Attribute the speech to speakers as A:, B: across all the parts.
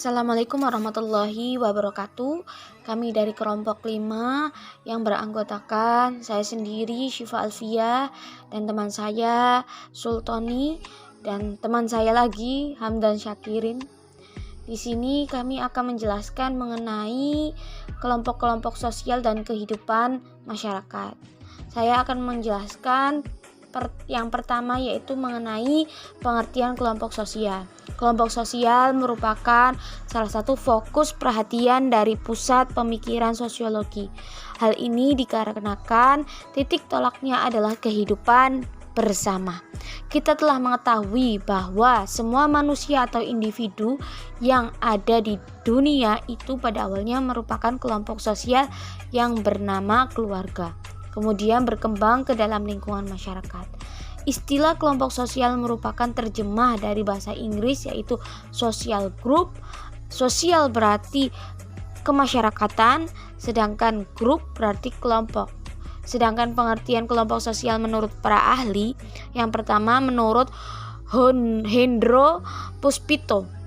A: Assalamualaikum warahmatullahi wabarakatuh. Kami dari kelompok 5 yang beranggotakan saya sendiri Syifa Alfia dan teman saya Sultoni dan teman saya lagi Hamdan Syakirin. Di sini kami akan menjelaskan mengenai kelompok-kelompok sosial dan kehidupan masyarakat. Saya akan menjelaskan yang pertama yaitu mengenai pengertian kelompok sosial. Kelompok sosial merupakan salah satu fokus perhatian dari pusat pemikiran sosiologi. Hal ini dikarenakan titik tolaknya adalah kehidupan bersama. Kita telah mengetahui bahwa semua manusia atau individu yang ada di dunia itu pada awalnya merupakan kelompok sosial yang bernama keluarga. Kemudian berkembang ke dalam lingkungan masyarakat. Istilah kelompok sosial merupakan terjemah dari bahasa Inggris yaitu social group. Sosial berarti kemasyarakatan, sedangkan group berarti kelompok. Sedangkan pengertian kelompok sosial menurut para ahli, yang pertama menurut Hendro Puspito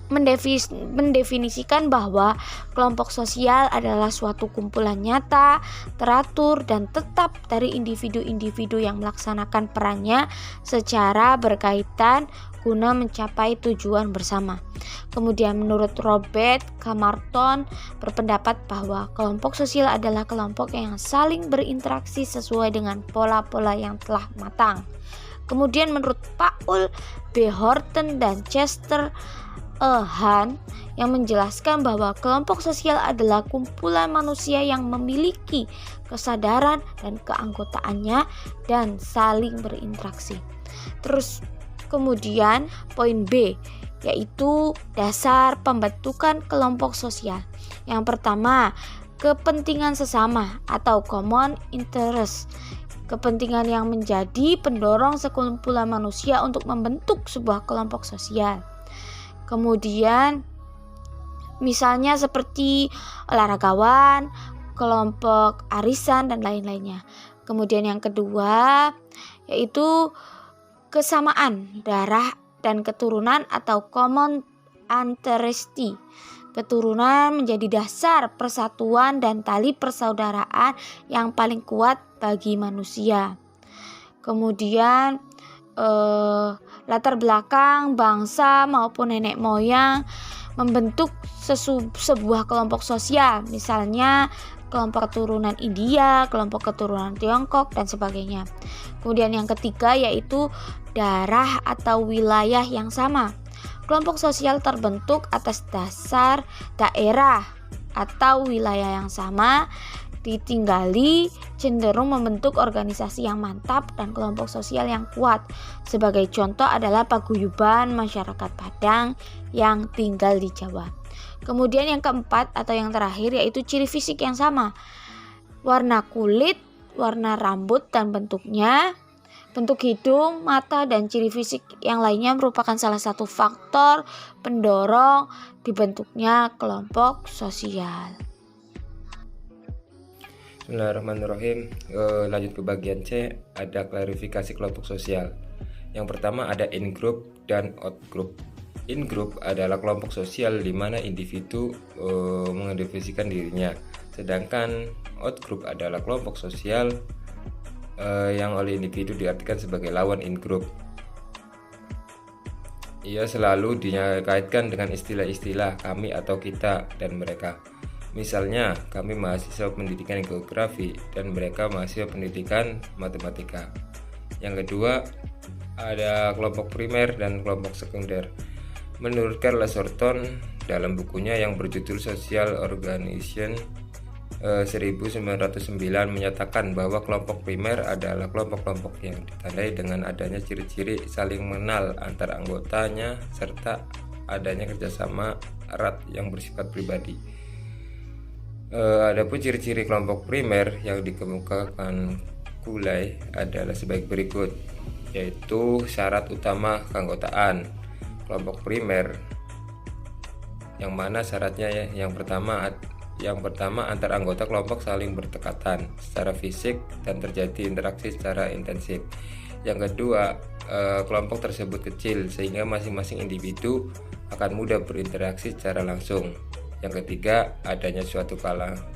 A: mendefinisikan bahwa kelompok sosial adalah suatu kumpulan nyata, teratur, dan tetap dari individu-individu yang melaksanakan perannya secara berkaitan guna mencapai tujuan bersama. Kemudian menurut Robert Camerton berpendapat bahwa kelompok sosial adalah kelompok yang saling berinteraksi sesuai dengan pola-pola yang telah matang. Kemudian menurut Paul B. Horton dan Chester Han yang menjelaskan bahwa kelompok sosial adalah kumpulan manusia yang memiliki kesadaran dan keanggotaannya dan saling berinteraksi. Terus kemudian poin B yaitu dasar pembentukan kelompok sosial. Yang pertama, kepentingan sesama atau common interest. Kepentingan yang menjadi pendorong sekumpulan manusia untuk membentuk sebuah kelompok sosial. Kemudian misalnya seperti olahragawan, kelompok arisan, dan lain-lainnya. Kemudian yang kedua yaitu kesamaan darah dan keturunan atau common ancestry. Keturunan menjadi dasar persatuan dan tali persaudaraan yang paling kuat bagi manusia. Kemudian latar belakang bangsa maupun nenek moyang membentuk sebuah kelompok sosial, misalnya kelompok keturunan India, kelompok keturunan Tiongkok, dan sebagainya. Kemudian yang ketiga yaitu darah atau wilayah yang sama. Kelompok sosial terbentuk atas dasar daerah atau wilayah yang sama, ditinggali, cenderung membentuk organisasi yang mantap dan kelompok sosial yang kuat. Sebagai contoh adalah paguyuban masyarakat Padang yang tinggal di Jawa. Kemudian yang keempat atau yang terakhir yaitu ciri fisik yang sama. Warna kulit, warna rambut dan bentuknya, bentuk hidung, mata, dan ciri fisik yang lainnya merupakan salah satu faktor pendorong dibentuknya kelompok sosial.
B: Bismillahirrahmanirrahim. Lanjut ke bagian C, ada klarifikasi kelompok sosial. Yang pertama ada in-group dan out-group. In-group adalah kelompok sosial di mana individu mendefinisikan dirinya. Sedangkan out-group adalah kelompok sosial yang oleh individu diartikan sebagai lawan in-group. Ia selalu dikaitkan dengan istilah-istilah kami atau kita dan mereka. Misalnya, kami mahasiswa pendidikan geografi dan mereka mahasiswa pendidikan matematika. Yang kedua, ada kelompok primer dan kelompok sekunder. Menurut Karl Thornton dalam bukunya yang berjudul Social Organization 1909 menyatakan bahwa kelompok primer adalah kelompok-kelompok yang ditandai dengan adanya ciri-ciri saling mengenal antar anggotanya serta adanya kerjasama erat yang bersifat pribadi. Adapun ciri-ciri kelompok primer yang dikemukakan Cooley adalah sebagai berikut, yaitu syarat utama keanggotaan kelompok primer, yang mana syaratnya yang pertama antar anggota kelompok saling berdekatan secara fisik dan terjadi interaksi secara intensif. Yang kedua, kelompok tersebut kecil sehingga masing-masing individu akan mudah berinteraksi secara langsung. Yang ketiga, adanya suatu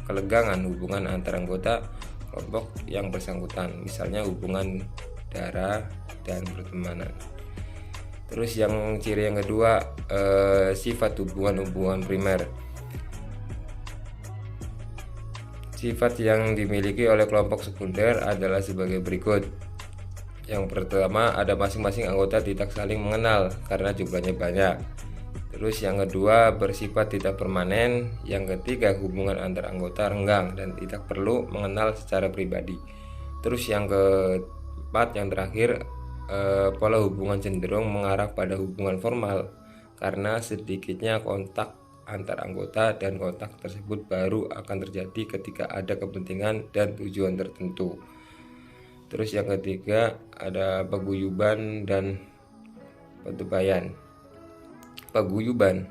B: kelegangan hubungan antara anggota kelompok yang bersangkutan, misalnya hubungan darah dan pertemanan. Terus yang ciri yang kedua, sifat hubungan primer. Sifat yang dimiliki oleh kelompok sekunder adalah sebagai berikut. Yang pertama, ada masing-masing anggota tidak saling mengenal karena jumlahnya banyak. Terus yang kedua, bersifat tidak permanen. Yang ketiga, hubungan antar anggota renggang dan tidak perlu mengenal secara pribadi. Terus yang keempat, yang terakhir, pola hubungan cenderung mengarah pada hubungan formal karena sedikitnya kontak antar anggota, dan kontak tersebut baru akan terjadi ketika ada kepentingan dan tujuan tertentu. Terus yang ketiga, ada paguyuban dan petebayan. Paguyuban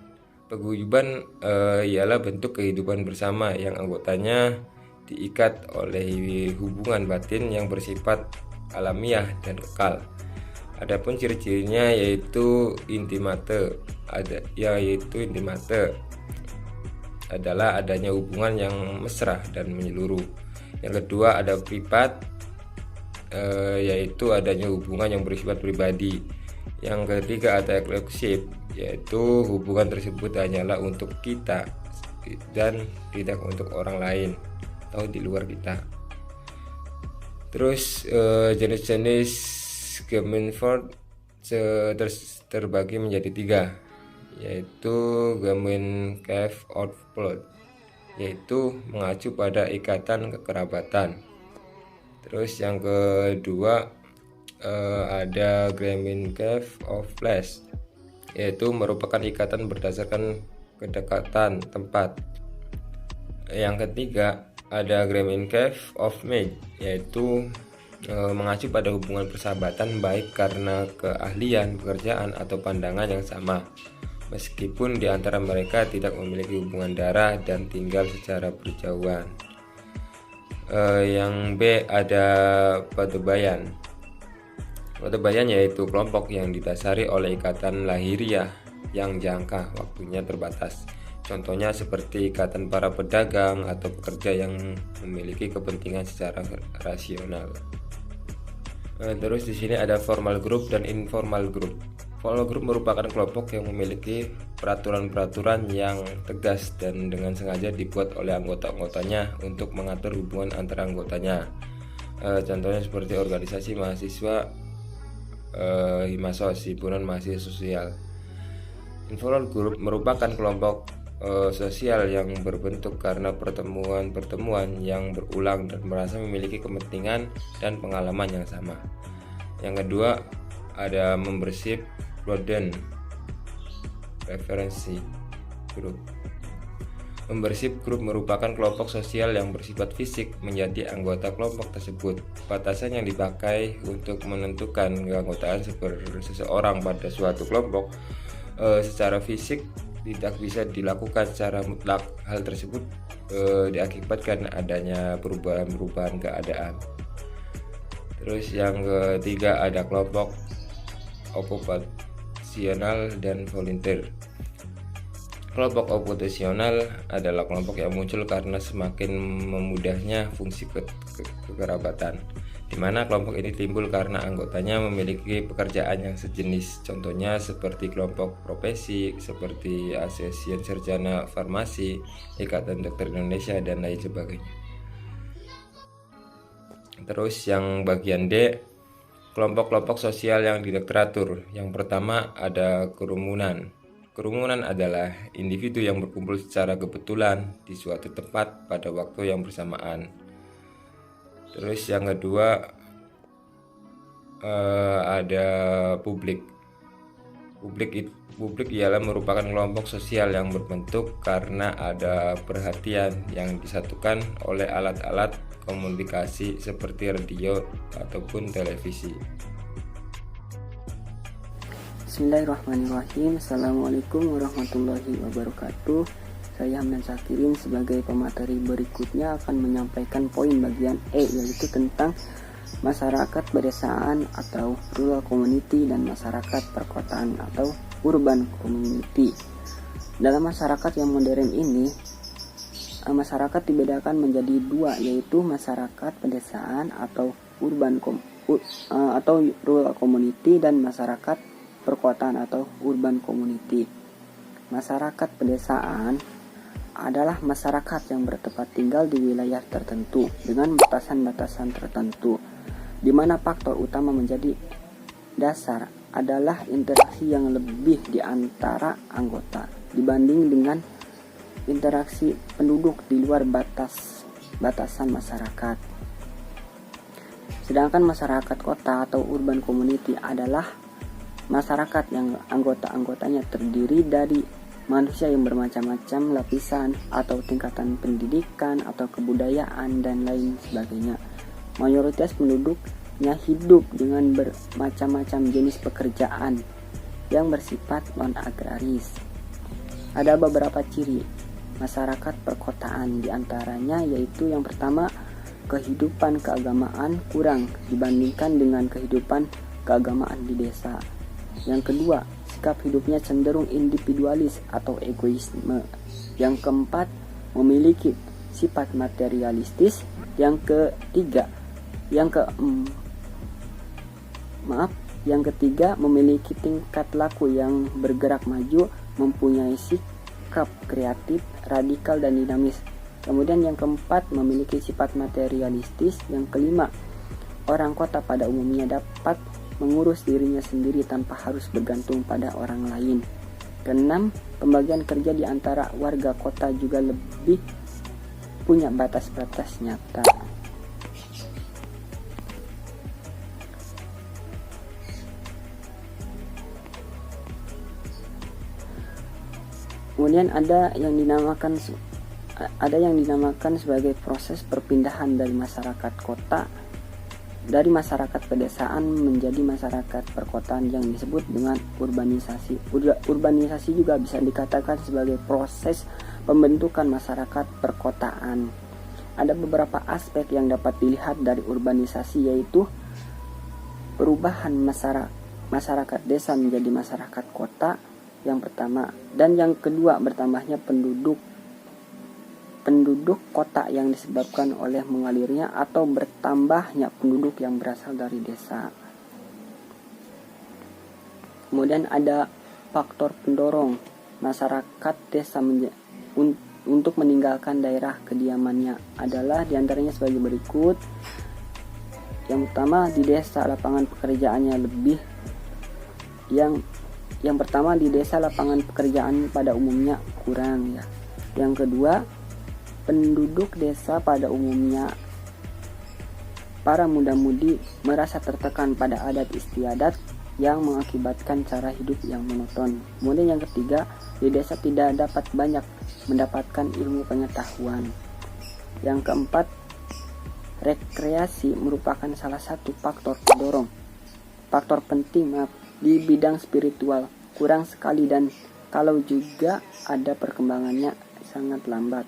B: ialah bentuk kehidupan bersama yang anggotanya diikat oleh hubungan batin yang bersifat alamiah dan kekal. Adapun ciri-cirinya yaitu intimate adalah adanya hubungan yang mesra dan menyeluruh. Yang kedua, ada privat, yaitu adanya hubungan yang bersifat pribadi. Yang ketiga, ada eksklusif, yaitu hubungan tersebut hanyalah untuk kita dan tidak untuk orang lain atau di luar kita. Terus jenis-jenis Gemeinfort terbagi menjadi 3, yaitu Gemeinschaftspflicht, yaitu mengacu pada ikatan kekerabatan. Terus yang kedua, ada Gemeinschaftspflicht, yaitu merupakan ikatan berdasarkan kedekatan tempat. Yang ketiga, ada Gemeinschaftspflicht, yaitu mengacu pada hubungan persahabatan baik karena keahlian, pekerjaan, atau pandangan yang sama, meskipun di antara mereka tidak memiliki hubungan darah dan tinggal secara berjauhan. Yang B, ada Patebayan. Patebayan yaitu kelompok yang didasari oleh ikatan lahiriah yang jangka waktunya terbatas. Contohnya seperti ikatan para pedagang atau pekerja yang memiliki kepentingan secara rasional. Terus di sini ada formal group dan informal group. Formal group merupakan kelompok yang memiliki peraturan-peraturan yang tegas dan dengan sengaja dibuat oleh anggota-anggotanya untuk mengatur hubungan antara anggotanya. Contohnya seperti organisasi mahasiswa, Himasos, himpunan mahasiswa sosial. Informal group merupakan kelompok sosial yang berbentuk karena pertemuan-pertemuan yang berulang dan merasa memiliki kepentingan dan pengalaman yang sama. Yang kedua, ada membership Golden Referensi Group. Membership group merupakan kelompok sosial yang bersifat fisik menjadi anggota kelompok tersebut. Batasan yang dipakai untuk menentukan keanggotaan seseorang pada suatu kelompok secara fisik tidak bisa dilakukan secara mutlak. Hal tersebut diakibatkan adanya perubahan-perubahan keadaan. Terus yang ketiga, ada kelompok okupasional dan volunteer. Kelompok okupasional adalah kelompok yang muncul karena semakin memudahnya fungsi kekerabatan, di mana kelompok ini timbul karena anggotanya memiliki pekerjaan yang sejenis. Contohnya seperti kelompok profesi seperti Asosiasi Sarjana Farmasi, Ikatan Dokter Indonesia, dan lain sebagainya. Terus yang bagian D, kelompok-kelompok sosial yang tidak teratur. Yang pertama, ada kerumunan. Kerumunan adalah individu yang berkumpul secara kebetulan di suatu tempat pada waktu yang bersamaan. Terus yang kedua, ada publik. Publik ialah merupakan kelompok sosial yang berbentuk karena ada perhatian yang disatukan oleh alat-alat komunikasi seperti radio ataupun televisi.
C: Bismillahirrahmanirrahim. Assalamualaikum warahmatullahi wabarakatuh. Saya Hamdan Sakirin sebagai pemateri berikutnya akan menyampaikan poin bagian E, yaitu tentang masyarakat pedesaan atau rural community dan masyarakat perkotaan atau urban community. Dalam masyarakat yang modern ini, masyarakat dibedakan menjadi dua, yaitu masyarakat pedesaan atau rural community dan masyarakat perkotaan atau urban community. Masyarakat pedesaan adalah masyarakat yang bertempat tinggal di wilayah tertentu dengan batasan-batasan tertentu, di mana faktor utama menjadi dasar adalah interaksi yang lebih di antara anggota dibanding dengan interaksi penduduk di luar batasan masyarakat. Sedangkan masyarakat kota atau urban community adalah masyarakat yang anggota-anggotanya terdiri dari manusia yang bermacam-macam lapisan atau tingkatan pendidikan atau kebudayaan dan lain sebagainya. Mayoritas penduduknya hidup dengan bermacam-macam jenis pekerjaan yang bersifat non-agraris. Ada beberapa ciri masyarakat perkotaan, diantaranya yaitu yang pertama, kehidupan keagamaan kurang dibandingkan dengan kehidupan keagamaan di desa. Yang kedua, sikap hidupnya cenderung individualis atau egoisme. Yang keempat, memiliki sifat materialistis. Yang ketiga, memiliki tingkat laku yang bergerak maju, mempunyai sikap kreatif, radikal dan dinamis. Kemudian yang keempat, memiliki sifat materialistis. Yang kelima, orang kota pada umumnya dapat mengurus dirinya sendiri tanpa harus bergantung pada orang lain. Keenam, pembagian kerja di antara warga kota juga lebih punya batas-batas nyata. Kemudian ada yang dinamakan sebagai proses perpindahan dari masyarakat kota, dari masyarakat pedesaan menjadi masyarakat perkotaan yang disebut dengan urbanisasi. Urbanisasi juga bisa dikatakan sebagai proses pembentukan masyarakat perkotaan. Ada beberapa aspek yang dapat dilihat dari urbanisasi, yaitu perubahan masyarakat desa menjadi masyarakat kota yang pertama, dan yang kedua bertambahnya penduduk kota yang disebabkan oleh mengalirnya atau bertambahnya penduduk yang berasal dari desa. Kemudian ada faktor pendorong masyarakat desa untuk meninggalkan daerah kediamannya adalah diantaranya sebagai berikut. Yang pertama, di desa lapangan pekerjaannya lebih. Yang pertama, di desa lapangan pekerjaan pada umumnya kurang ya. Yang kedua, penduduk desa pada umumnya, para muda-mudi merasa tertekan pada adat istiadat yang mengakibatkan cara hidup yang monoton. Kemudian yang ketiga, di desa tidak dapat banyak mendapatkan ilmu pengetahuan. Yang keempat, rekreasi merupakan salah satu faktor penting di bidang spiritual, kurang sekali, dan kalau juga ada perkembangannya sangat lambat.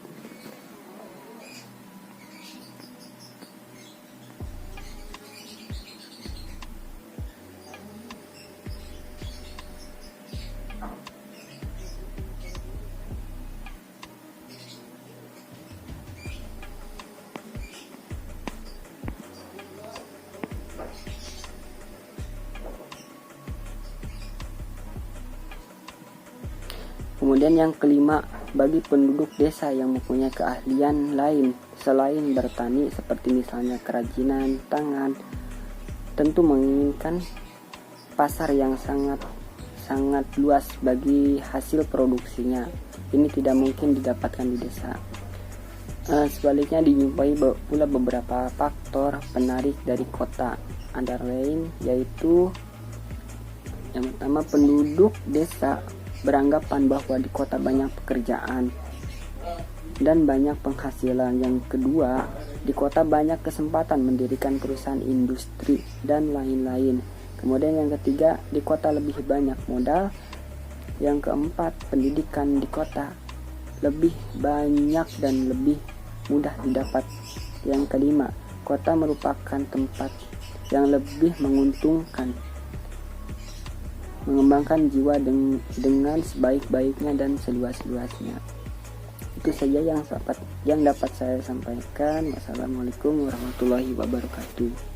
C: Kemudian yang kelima, bagi penduduk desa yang mempunyai keahlian lain selain bertani seperti misalnya kerajinan tangan, tentu menginginkan pasar yang sangat luas bagi hasil produksinya. Ini tidak mungkin didapatkan di desa. Sebaliknya dijumpai pula beberapa faktor penarik dari kota, antara lain yaitu yang pertama, penduduk desa beranggapan bahwa di kota banyak pekerjaan dan banyak penghasilan. Yang kedua, di kota banyak kesempatan mendirikan perusahaan industri dan lain-lain. Kemudian yang ketiga, di kota lebih banyak modal. Yang keempat, pendidikan di kota lebih banyak dan lebih mudah didapat. Yang kelima, kota merupakan tempat yang lebih menguntungkan. mengembangkan jiwa dengan sebaik-baiknya dan seluas-luasnya. Itu saja yang dapat saya sampaikan. Wassalamualaikum warahmatullahi wabarakatuh.